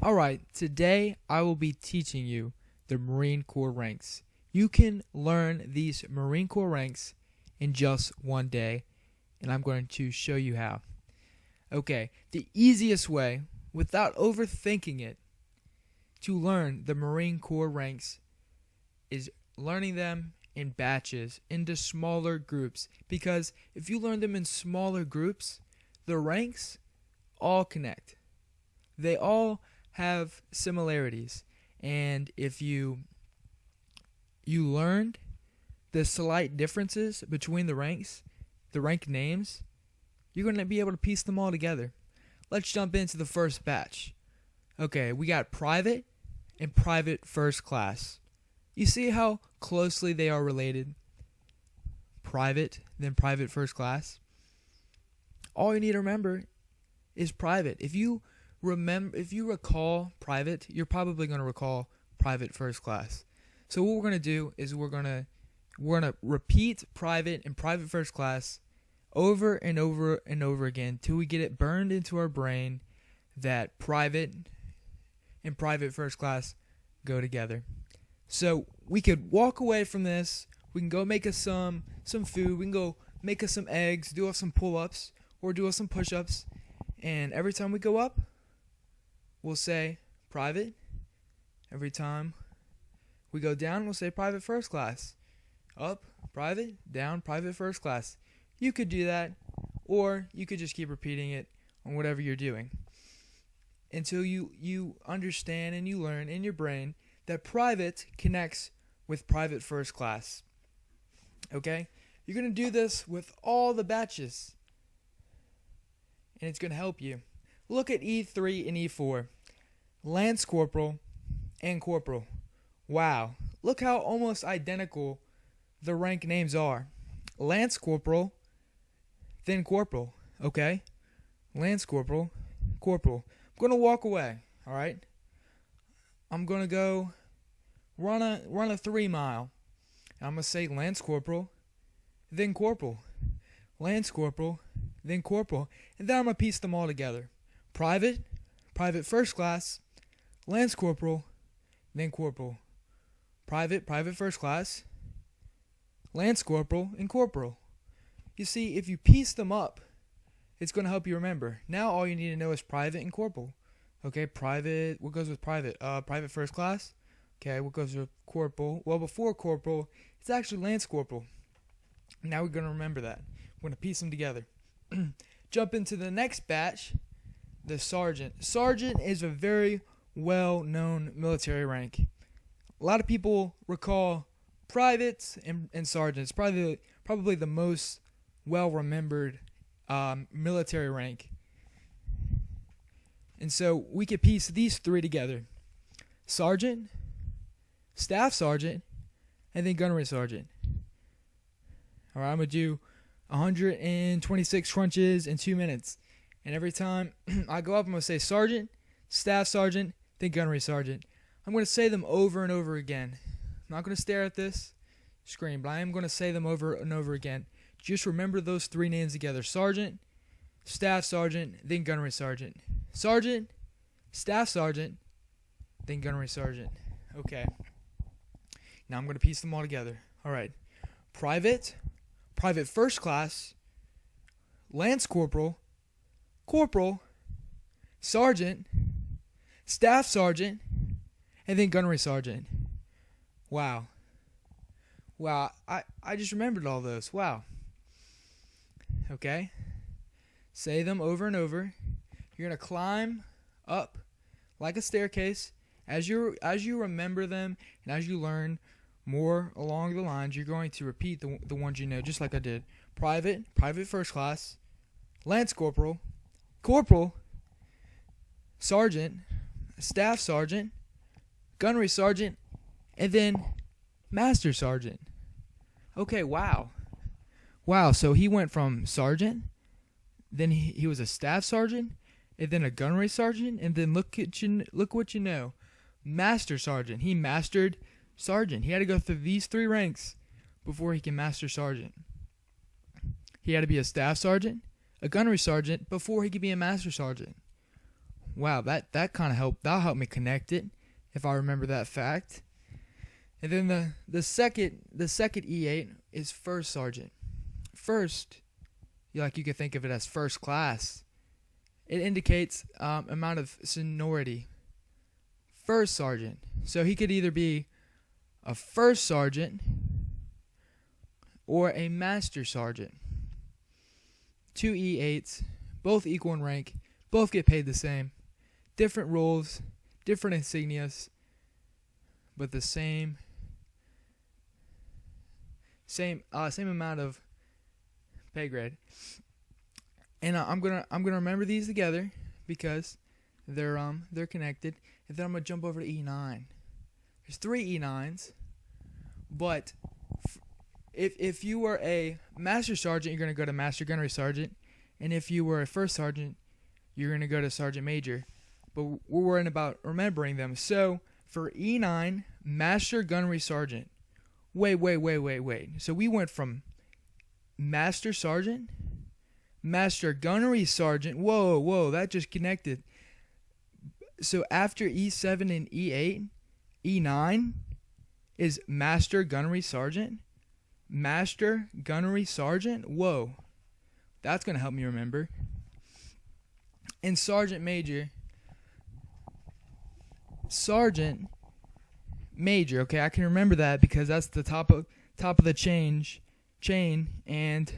Alright, today I will be teaching you the Marine Corps ranks. You can learn these Marine Corps ranks in just one day, and I'm going to show you how. Okay, the easiest way, without overthinking it, to learn the Marine Corps ranks is learning them in batches, into smaller groups. Because if you learn them in smaller groups, the ranks all connect. They all have similarities, and if you learned the slight differences between the ranks, the rank names, you're going to be able to piece them all together. Let's jump into the first batch. Okay, we got private and private first class. You see how closely they are related? Private, then private first class. All you need to remember is private. If you recall private, you're probably going to recall private first class. So what we're going to do is we're going to repeat private and private first class over and over and over again till we get it burned into our brain that private and private first class go together. So we could walk away from this. We can go make us some food. We can go make us some eggs, do us some pull-ups, or do us some push-ups. And every time we go up, we'll say private. Every time we go down, we'll say private first class. Up, private, down, private first class. You could do that, or you could just keep repeating it on whatever you're doing until you understand and you learn in your brain that private connects with private first class. Okay? You're going to do this with all the batches, and it's going to help you. Look at E3 and E4. Lance Corporal and Corporal. Wow. Look how almost identical the rank names are. Lance Corporal, then Corporal. Okay? Lance Corporal, Corporal. I'm going to walk away. Alright? I'm going to go run a 3 mile. I'm going to say Lance Corporal, then Corporal. Lance Corporal, then Corporal. And then I'm going to piece them all together. Private, private first class, Lance Corporal, then Corporal. Private, private first class, Lance Corporal, and Corporal. You see, if you piece them up, it's going to help you remember. Now all you need to know is private and Corporal. Okay, private, what goes with private? Private first class. Okay, what goes with Corporal? Well, before Corporal, it's actually Lance Corporal. Now we're going to remember that. We're going to piece them together. Jump into the next batch. The sergeant. Sergeant is a very well-known military rank. A lot of people recall privates and sergeants. Probably the most well-remembered military rank. And so we could piece these three together. Sergeant, staff sergeant, and then gunnery sergeant. All right, I'm going to do 126 crunches in 2 minutes. And every time I go up, I'm going to say sergeant, staff sergeant, then gunnery sergeant. I'm going to say them over and over again. I'm not going to stare at this screen, but I am going to say them over and over again. Just remember those three names together. Sergeant, staff sergeant, then gunnery sergeant. Sergeant, staff sergeant, then gunnery sergeant. Okay. Now I'm going to piece them all together. All right. Private, private first class, Lance Corporal, Corporal, Sergeant, Staff Sergeant, and then Gunnery Sergeant. Wow. I just remembered all those. Wow. Okay. Say them over and over. You're going to climb up like a staircase. As you remember them and as you learn more along the lines, you're going to repeat the ones you know, just like I did. Private first class, Lance Corporal, Corporal, Sergeant, Staff Sergeant, Gunnery Sergeant, and then Master Sergeant. Okay, wow. So he went from Sergeant, then he was a Staff Sergeant, and then a Gunnery Sergeant, and then look what you know. Master Sergeant. He mastered Sergeant. He had to go through these three ranks before he can master Sergeant. He had to be a Staff Sergeant, a Gunnery Sergeant, before he could be a Master Sergeant. wow, that kind of helped. That'll help me connect it if I remember that fact. And then the second E8 is first sergeant. First, you could think of it as first class. It indicates amount of seniority. First sergeant. So he could either be a first sergeant or a master sergeant. 2 E8s, both equal in rank, both get paid the same. Different roles, different insignias, but the same amount of pay grade. And I'm gonna remember these together because they're connected. And then I'm gonna jump over to E9. There's 3 E9s, but if you were a master sergeant, you're gonna go to master gunnery sergeant, and if you were a first sergeant, you're gonna go to sergeant major. But we're worrying about remembering them. So for E9, master gunnery sergeant. Wait. So we went from master sergeant, master gunnery sergeant. Whoa, that just connected. So after E7 and E8, E9 is master gunnery sergeant. Master gunnery sergeant. Whoa, that's gonna help me remember. And sergeant major. Sergeant major. Okay, I can remember that because that's the top of the chain, and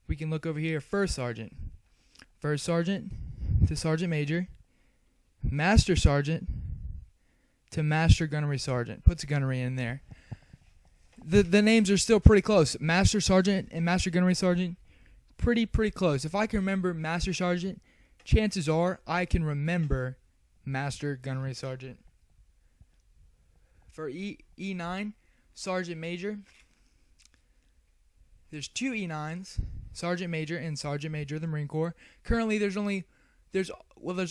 we can look over here. First sergeant to sergeant major, master sergeant to master gunnery sergeant. Puts a gunnery in there. The names are still pretty close. Master sergeant and master gunnery sergeant, pretty close. If I can remember master sergeant, chances are I can remember master gunnery sergeant. For E9, sergeant major, there's 2 E9s, sergeant major and sergeant major of the Marine Corps. Currently, there's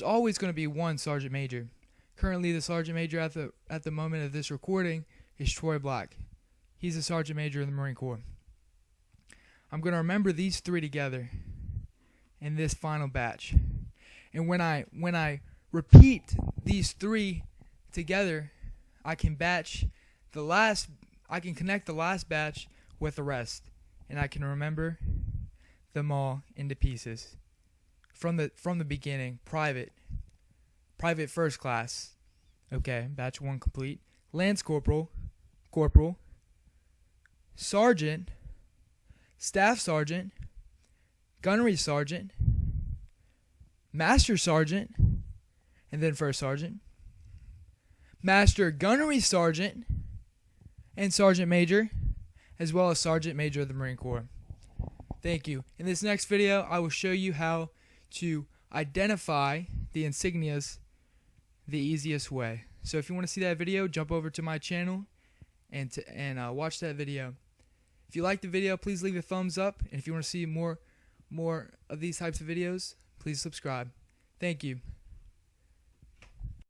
always going to be one sergeant major. Currently, the sergeant major at the moment of this recording is Troy Black. He's a sergeant major in the Marine Corps. I'm going to remember these 3 together in this final batch. And when I repeat these 3 together, I can connect the last batch with the rest, and I can remember them all into pieces from the beginning. Private first class. Okay, batch 1 complete. Lance corporal, sergeant, staff sergeant, gunnery sergeant, master sergeant, and then first sergeant, master gunnery sergeant, and sergeant major, as well as sergeant major of the Marine Corps. Thank you. In this next video, I will show you how to identify the insignias the easiest way. So if you want to see that video, jump over to my channel and watch that video. If you like the video, please leave a thumbs up. And if you want to see more of these types of videos, please subscribe. Thank you.